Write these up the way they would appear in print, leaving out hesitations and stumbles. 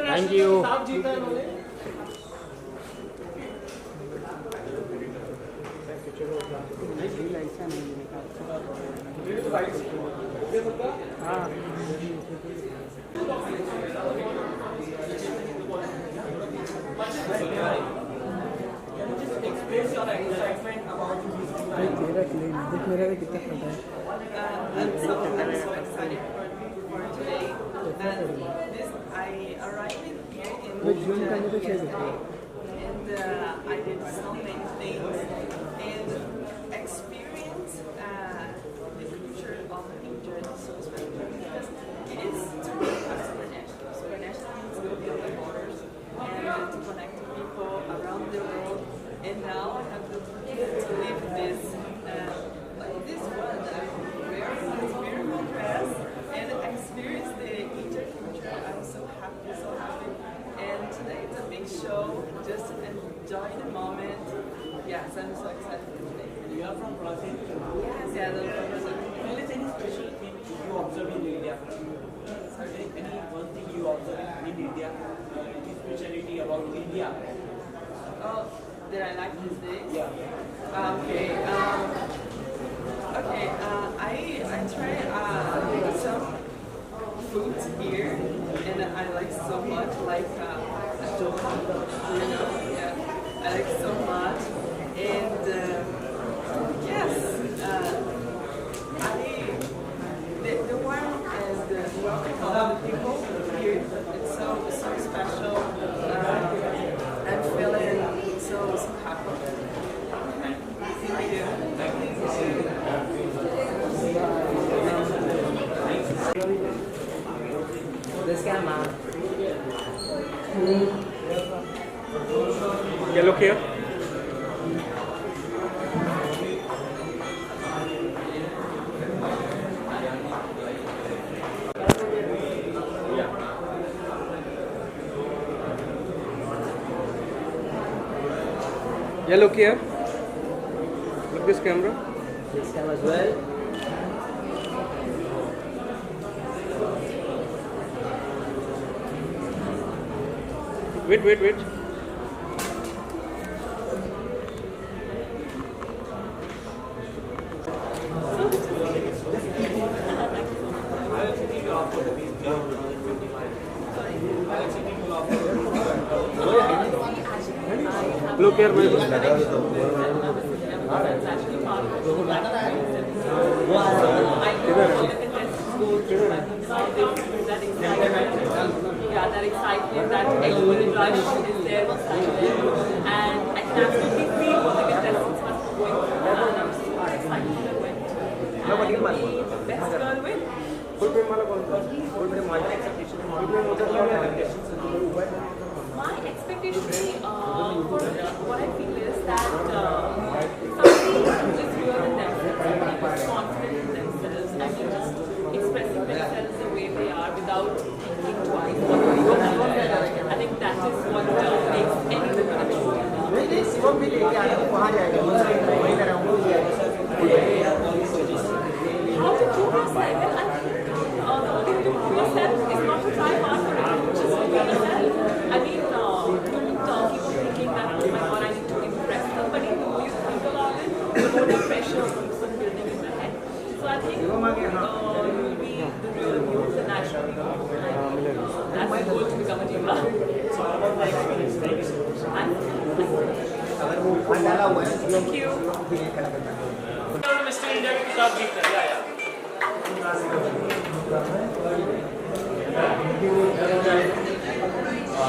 Thank you. I'm so excited for today. I arrived here in New Jersey yesterday, and I did so many things and experienced the culture of New Jersey so special because it is truly supernatural. Supernatural means go beyond the borders and to connect to people around the world. And now I have the opportunity to live this. Like this one, I'm very well dressed and experience the interculture. I'm so happy. And today it's a big show. Just enjoy the moment. Yes, I'm so excited for today. You are from Brazil? Yes, I'm from Brazil. Well, is any special thing you observe in India? Any one thing you observe in India? Any speciality about India? Oh, did I like this day? Yeah. Okay. I try some foods here, and I like so much, like adobo, yeah, I like so much, and yes, the warmth and the welcome of the people here, it's so special. I'm feeling so happy. Thank you. This camera. Yeah, look here. Yeah, look here. Look this camera. This camera as well. Wait. Look here, That excitement, that adrenaline rush is there inside them, and I can absolutely feel what the contestants must be going through, and I'm super excited to win. And may the best girl win. My expectation for what I feel is that somebody is real in themselves, confident in themselves, and they're just expressing themselves the way they are without thinking twice. I think that is what makes any woman a true winner. How to prove yourself? Well, I think the only way to prove yourself is not to try hard for it, just to be yourself. I mean, don't keep on thinking that, oh my god, I need to impress somebody. The more you think about it, the more the pressure keeps on building in your head. So I think you'll be the real you, the natural you, and that's the goal to become a diva. So how about the experience? Thank you so much. Thank you. Mr. India के साथ जीतता है या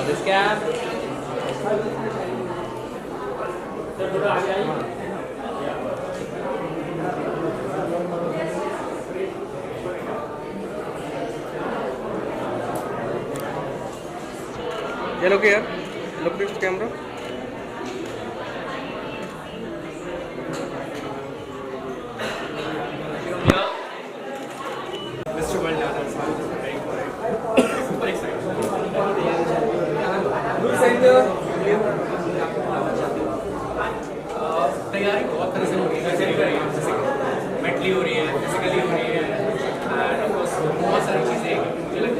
This cam. Sir थोड़ा आगे आइए Yeah, look here. Look this camera. Mr. Valdana, super excited. तैयारी बहुत तरह से हो रही है, मेंटली हो रही है, फिजिकली हो रही है, और ऑफ कोर्स बहुत सारी चीज़ें मुझे लगता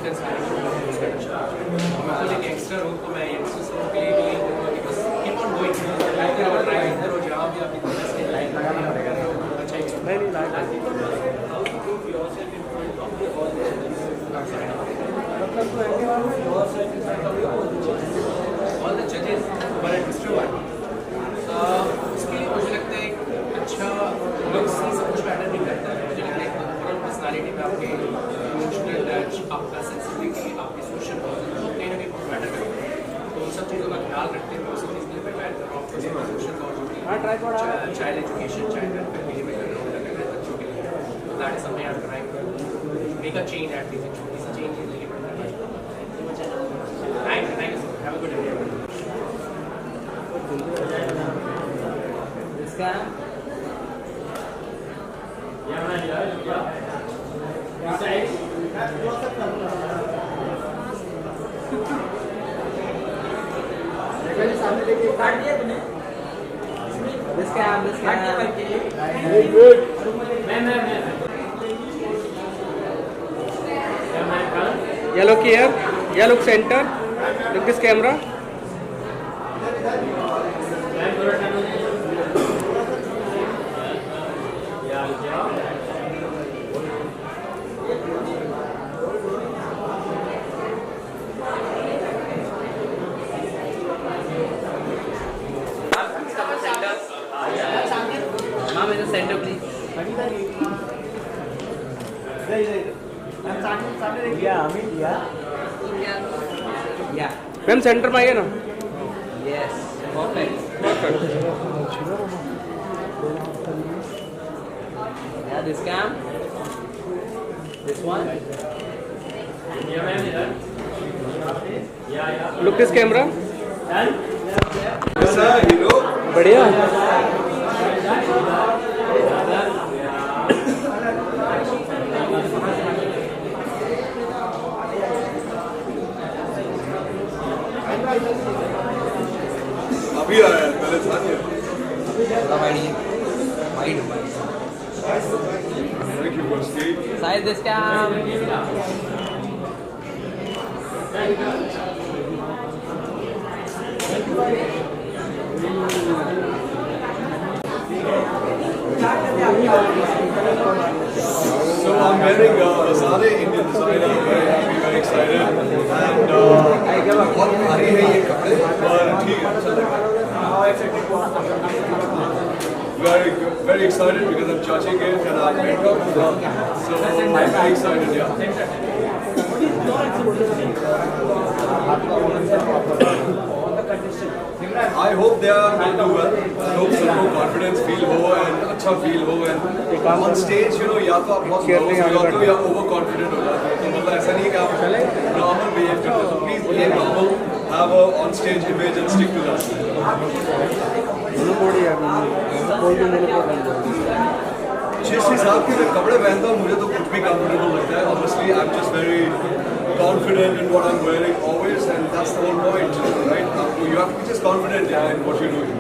इंटेंस कैरेक्टर एक एक्स्ट्रा रोल को मैं यंगस्टर्स रोल के लिए भी दूंगा because keep on going like our try इधर हो जहाँ भी आप इधर से लाइक लगाना पड़ेगा अच्छा ही नहीं how to prove yourself in front of the all all the जजेस वर एट मिस्टर वन इसके लिए मुझे लगता है एक अच्छा लुक्स ही सब कुछ मैटर नहीं करता है मुझे लगता है एक ओवरऑल पर्सनालिटी में आपके इमोशनल टच आपका सेंसिटिविटी आपकी सोशल वो कहीं ना कहीं बहुत मैटर करते हैं तो उन सब चीज़ों का ख्याल रखते हैं उसी चीज़ के लिए प्रिपेयर कर रहा हूँ social country child education child family में कर रहा हूँ बच्चों के लिए that is something I am trying to make a change at least छोटी सी चेंज लेके बढ़ना है thank you have a good day This guy. This cam. Very good. Yeah, look here. Yeah, look center. Look this camera. Mom, in the center, please. Yeah. Ma'am centre में आइए ना. Yes. Perfect. Yeah, this cam. This one. Look this camera. Yes, sir, you know. बढ़िया. अभी आया है, पहले था नहीं. Thank you for staying. Size this cam. So I'm wearing Azade Indian designer, very happy, very excited, and बहुत भारी है ये कपड़े, पर ठीक है, अच्छा लग रहा है. Very excited because I'm judging it and I'm made up as well. So I'm very excited, yeah. I hope they are going to do well. I hope सबको confidence feel हो and अच्छा feel हो and on stage you know या तो आप बहुत nervous हो जाते हो या over confident हो जाते हो. तो मतलब ऐसा नहीं है कि आप normal behave करते हो. So please behave normal, have a on stage image and stick to that. जिस हिसाब के मैं कपड़े पहनता हूँ मुझे तो कुछ भी comfortable लगता है. Honestly, I'm just very confident in what I'm wearing always, and that's the whole point, right? You have to be just confident in what you're doing.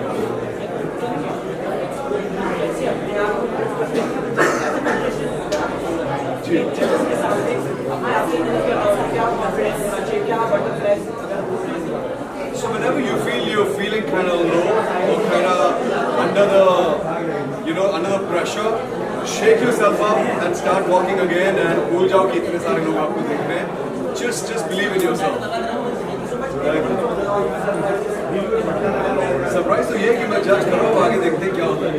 So whenever you feel you're feeling kind of low or kind of under the pressure, shake yourself up and start walking again and भूल जाओ कि इतने सारे लोग आपको देख रहे हैं. Just believe in yourself. Surprise तो ये है कि मैं जज कर रहा हूँ, आगे देखते हैं क्या होता है.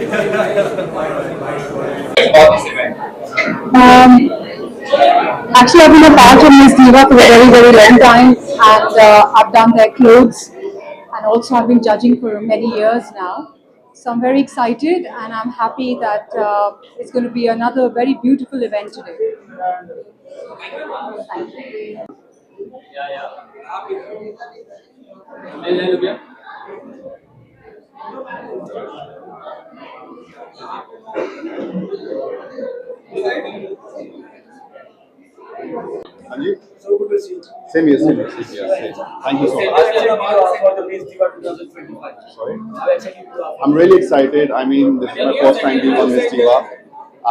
Actually, I've been a part of Miss Diva for a very, very long time, and I've done their clothes, and also I've been judging for many years now. So I'm very excited, and I'm happy that it's going to be another very beautiful event today. Thank you. Anji? So good to see you. Same here. Thank you so much. Sorry? I'm really excited. I mean, this is my first time being on Miss Diva,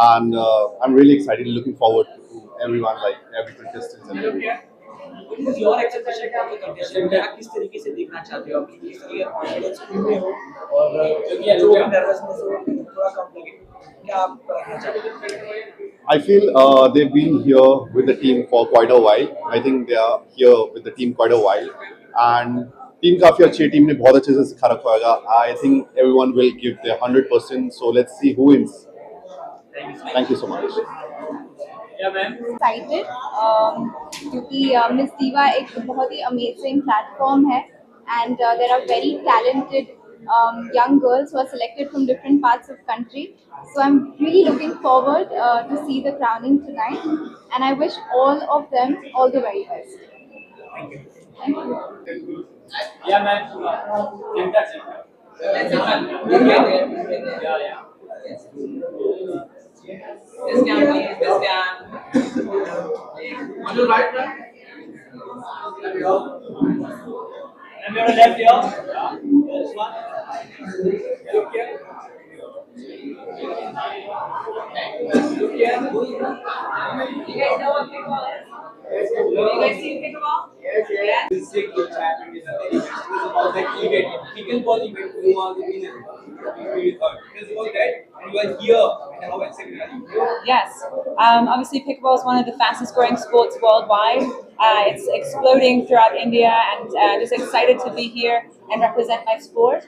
and I'm really excited. Looking forward to everyone, like every contestant and everyone. What is your expectation for the competition? क्या किस तरीके से देखना चाहते हो? आप किस तरीके कॉन्फिडेंस में हो और जो भी नर्वसनेस हो थोड़ा कम लगे, क्या आप रखना चाहते हो? I feel they've been here with the team for quite a while. I think they are here with the team quite a while, and team काफी अच्छी है. Team ने बहुत अच्छे से सिखा रखा होगा. I think everyone will give their 100%. So let's see who wins. Thank you so much. Excited क्योंकि मिस दीवा एक बहुत ही अमेजिंग प्लेटफॉर्म है and there are very talented young girls who are selected from different parts of country. So I'm really looking forward to see the crowning tonight, and I wish all of them all the very best. Thank you. Yeah, man. Center. That's it, man. Yeah. This cam, please. This cam. On your right, man. And your left here. Yeah. This one. Look here. Look here. You guys know what pickleball is? You guys seen pickleball? Yes. This is good champion is about that event. Pickleball event. Who are the winner? It's about that. And you are here. And how excited are you? Yes, obviously pickleball is one of the fastest growing sports worldwide. It's exploding throughout India, and just excited to be here and represent my sport,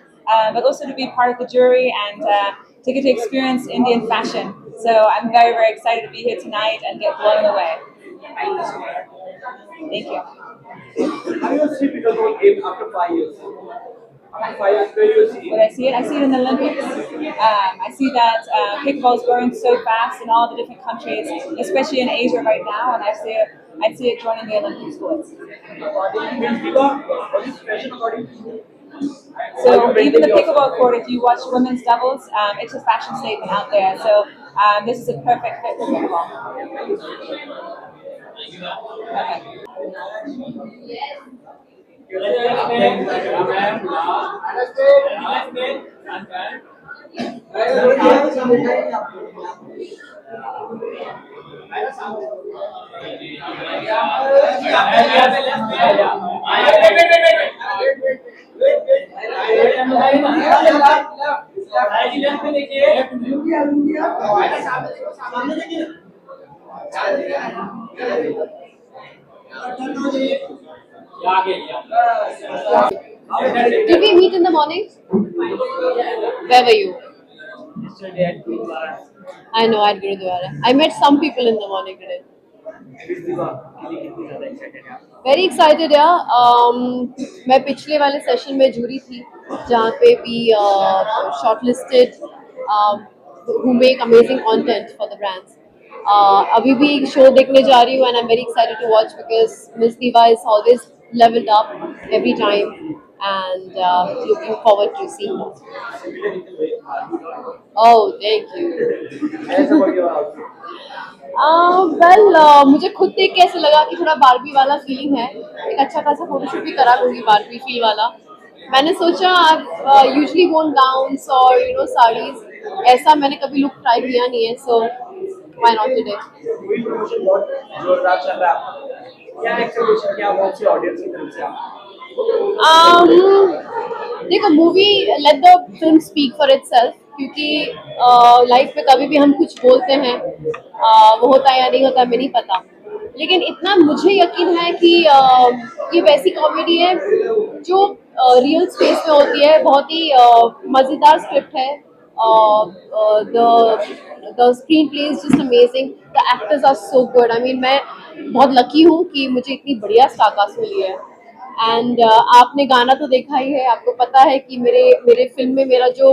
but also to be part of the jury and to get to experience Indian fashion. So I'm very, very excited to be here tonight and get blown away. Thank you. How you see pickleball game after 5 years? After 5 years, where you see When I see it, I see it in the Olympics. I see that pickleball is growing so fast in all the different countries, especially in Asia right now, and I see it joining the Olympic sports. What is fashion according to you? So even the pickleball court, if you watch women's doubles, it's a fashion statement out there. So this is a perfect fit for pickleball. Did we meet in the morning? Where were you? I know, at Gurudwara. I met some people in the morning today. Very excited, yeah. मैं पिछले वाले session में jury थी जहाँ पे भी shortlisted who make amazing content for the brands. अभी भी एक शो देखने जा रही हूँ and I'm very excited to watch because Miss Diva is always leveled up every time and looking forward to seeing her. Oh, thank you. मुझे खुद देख के ऐसे लगा कि थोड़ा बारबी वाला फीलिंग है. एक अच्छा खासा फोटोशूट भी करा लूंगी बारबी फील वाला. मैंने सोचा I've usually worn gowns or saris, ऐसा मैंने कभी लुक ट्राई किया नहीं है, so why not today? क्या एक्सपेक्टेशन क्या बहुत सी ऑडियंस की तरफ से देखो, movie let the film speak for itself, क्योंकि लाइफ में कभी भी हम कुछ बोलते हैं, वो होता है या नहीं होता हमें नहीं पता, लेकिन इतना मुझे यकीन है कि ये वैसी कॉमेडी है जो रियल स्पेस में होती है. बहुत ही मज़ेदार स्क्रिप्ट है. The screenplay is just amazing. The actors are so good. I mean, मैं बहुत लकी हूँ कि मुझे इतनी बढ़िया स्टारकास्ट मिली है. एंड आपने गाना तो देखा ही है, आपको पता है कि मेरे फिल्म में मेरा जो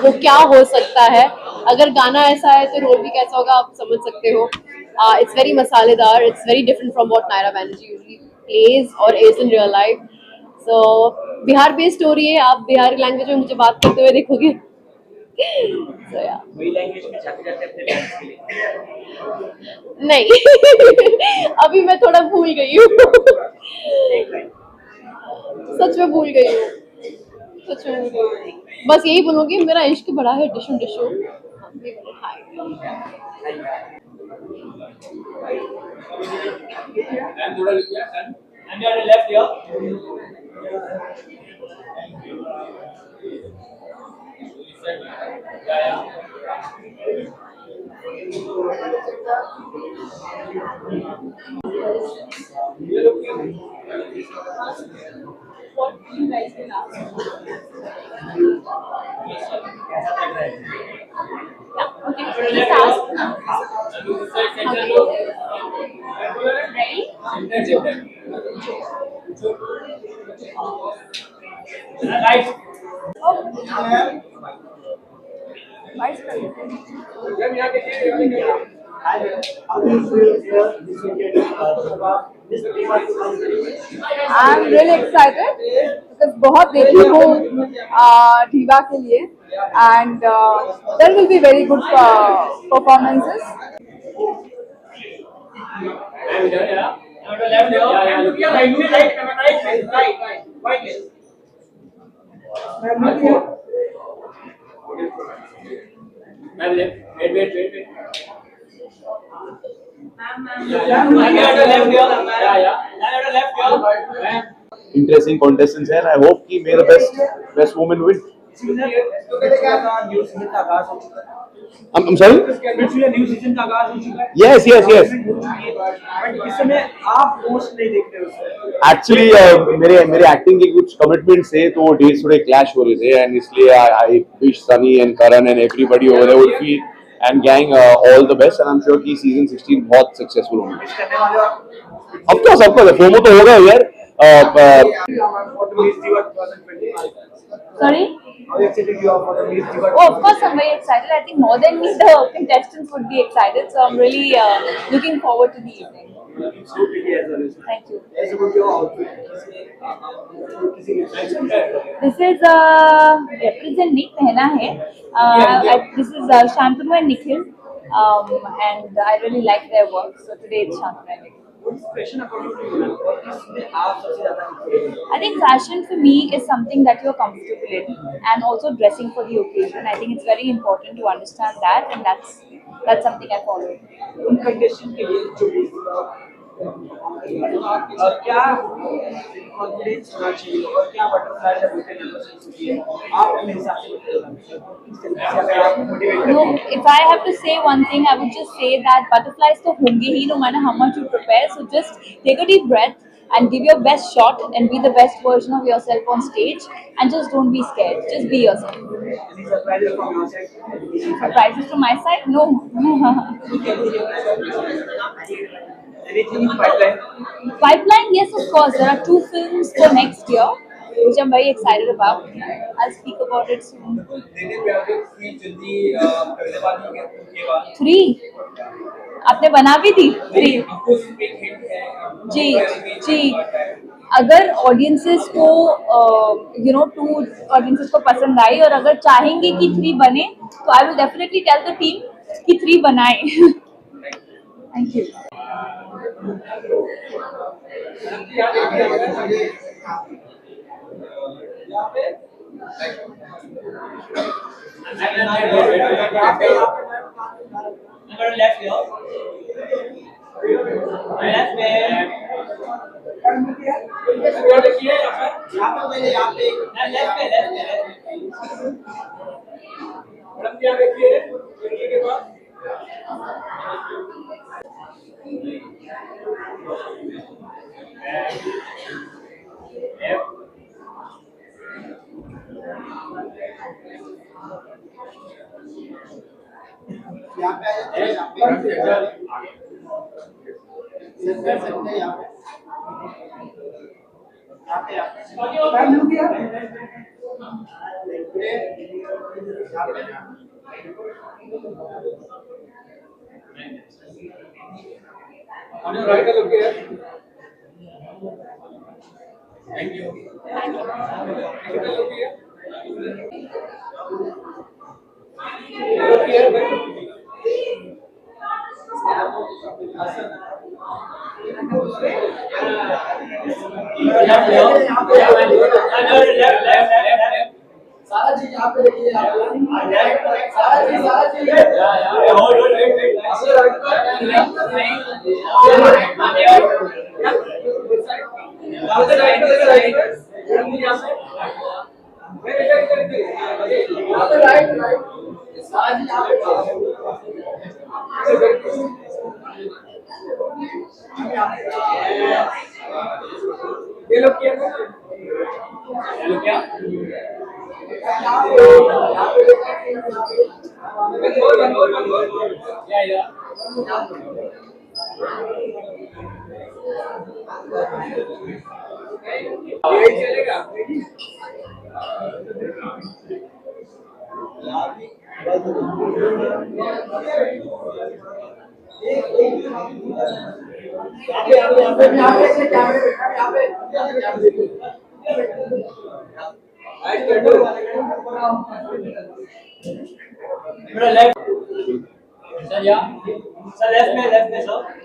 वो क्या हो सकता है. अगर गाना ऐसा है तो रोल भी कैसा होगा आप समझ सकते हो. It's very मसालेदार. It's very different from what Naira Banerjee usually plays or is in real life. So Bihar based story है. आप बिहारी लैंग्वेज में मुझे बात करते हुए देखोगे. So yeah. वही लैंग्वेज में जाते जाते अपने लैंग्वेज के लिए नहीं अभी मैं थोड़ा भूल गई हूँ. सच में भूल गई हूँ. सच में भूल गई हूँ. बस यही बोलूँगी, मेरा इश्क बड़ा है डिशो डिशो. And थोड़ा लिखिए and you are left here. Yeah. What you guys will ask? Yeah, okay. Just ask. Ready? Right. I'm really excited because बहुत देखी हूँ Diva के लिए and there will be very good performances. And yeah. Now to left here. Yeah. Look here. Right. Right. Ma'am, wait. Interesting contestants here. I hope कि may the best woman win. I'm sorry? New season का आगाज हो चुका है. Yes. But इस समय आप post नहीं देखते हो. Actually, मेरे एक्टिंग के कुछ कमिटमेंट्स थे तो वो डेट्स थोड़े क्लैश हो रहे थे and इसलिए I wish Sunny and Karan and everybody over there would be and gang all the best and I'm sure कि season 16 बहुत successful होगी. Of course, FOMO तो होगा यार. Sorry? How excited you are for the Miss Diva? Oh, of course, I'm very excited. I think more than me, the contestants would be excited. So I'm really looking forward to the evening. So pretty as always. Thank you. As about your outfit. This is represent Nick पहना है. This is Shantanu and Nikhil, and I really like their work. So today it's Shantanu and Nikhil. What's fashion according to you? और किसमें आप सबसे ज़्यादा I think fashion for me is something that you're comfortable in, and also dressing for the occasion. I think it's very important to understand that, and that's something I follow. उन condition के लिए जो क्या confidence होना चाहिए और क्या butterfly जब होते हैं आप अपने हिसाब से No, if I have to say one thing, I would just say that butterflies तो होंगे ही, no matter how much you prepare. So just take a deep breath and give your best shot and be the best version of yourself on stage, and just don't be scared. Just be yourself. Any surprises from your side? Surprises from my side? No. Anything in pipeline? Pipeline, yes, of course. There are 2 films for next year, which I'm very excited about. I'll speak about it soon. 3? आपने बना भी थी 3? जी. अगर audiences को 2 audiences को पसंद आई और अगर चाहेंगे कि 3 बने तो I will definitely tell the team कि 3 बनाए. Thank you. Left here. Left there. On your right, look here. Thank you. Look here. Look here. Left. ये लोग किया सर या सर लेफ्ट में सर